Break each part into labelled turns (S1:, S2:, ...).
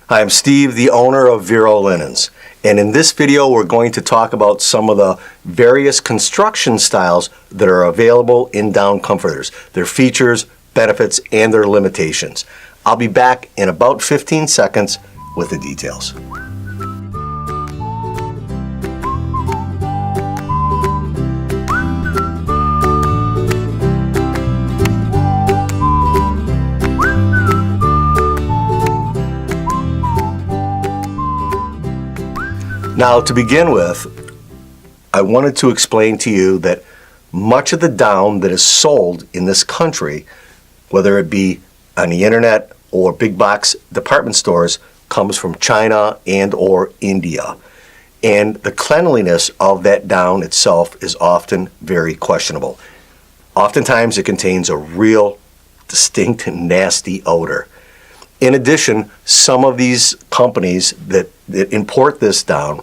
S1: Hi, I'm Steve, the owner of Vero Linens, and in this video we're going to talk about some of the various construction styles that are available in down comforters, their features, benefits, and their limitations. I'll be back in about 15 seconds with the details. Now, to begin with, I wanted to explain to you that much of the down that is sold in this country, whether it be on the internet or big box department stores, comes from China and or India. And the cleanliness of that down itself is often very questionable. Oftentimes it contains a real distinct and nasty odor. In addition, some of these companies that import this down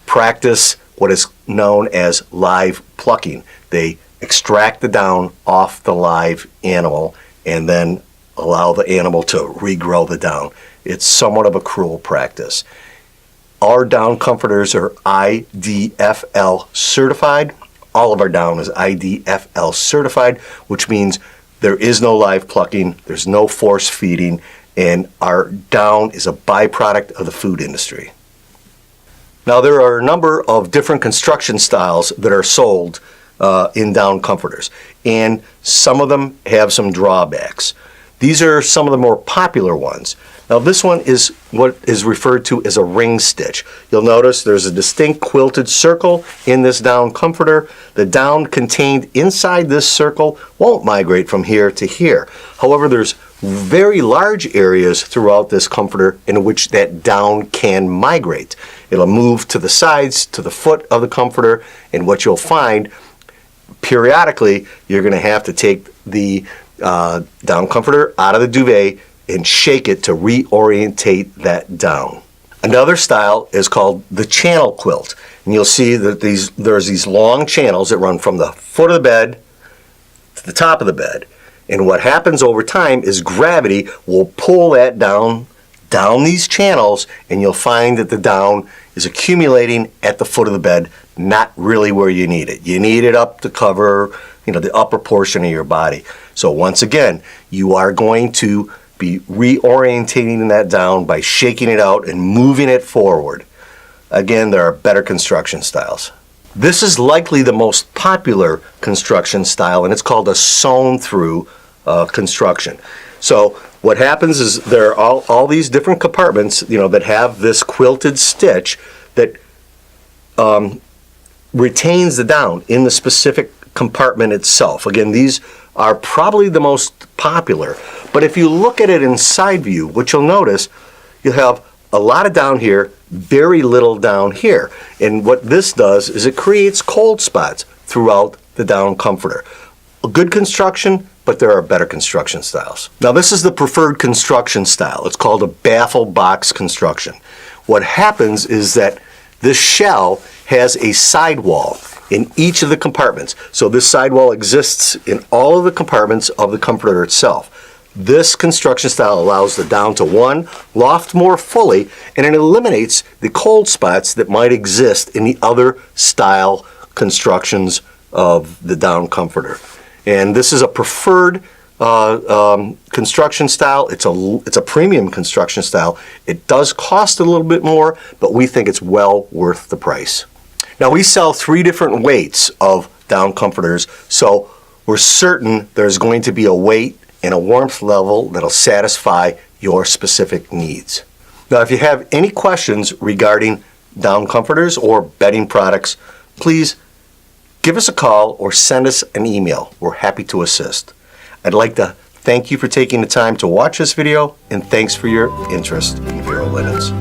S1: practice what is known as live plucking. They extract the down off the live animal and then allow the animal to regrow the down. It's somewhat of a cruel practice. Our down comforters are IDFL certified. All of our down is IDFL certified, which means there is no live plucking, there's no force feeding, and our down is a byproduct of the food industry. Now, there are a number of different construction styles that are sold in down comforters, and some of them have some drawbacks. These are some of the more popular ones. Now, this one is what is referred to as a ring stitch. You'll notice there's a distinct quilted circle in this down comforter. The down contained inside this circle won't migrate from here to here. However, there's very large areas throughout this comforter in which that down can migrate. It'll move to the sides, to the foot of the comforter, and what you'll find periodically, you're going to have to take the down comforter out of the duvet and shake it to reorientate that down. Another style is called the channel quilt, and you'll see that there's these long channels that run from the foot of the bed to the top of the bed. And what happens over time is gravity will pull that down these channels, and you'll find that the down is accumulating at the foot of the bed, not really where you need it. You need it up to cover, the upper portion of your body. So once again, you are going to be reorientating that down by shaking it out and moving it forward. Again, there are better construction styles. This is likely the most popular construction style, and it's called a sewn through construction. So what happens is there are all these different compartments, that have this quilted stitch that retains the down in the specific compartment itself. Again, these are probably the most popular. But if you look at it in side view, what you'll notice, you'll have a lot of down here, very little down here. And what this does is it creates cold spots throughout the down comforter. A good construction, but there are better construction styles. Now, this is the preferred construction style. It's called a Baffle Box Construction. What happens is that this shell has a sidewall in each of the compartments. So this sidewall exists in all of the compartments of the comforter itself. This construction style allows the down to, one, loft more fully, and it eliminates the cold spots that might exist in the other style constructions of the down comforter. And this is a preferred construction style. It's a premium construction style. It does cost a little bit more, but we think it's well worth the price. Now, we sell 3 different weights of down comforters, so we're certain there's going to be a weight and a warmth level that'll satisfy your specific needs. Now, if you have any questions regarding down comforters or bedding products, please give us a call or send us an email. We're happy to assist. I'd like to thank you for taking the time to watch this video, and thanks for your interest in Vero Linens.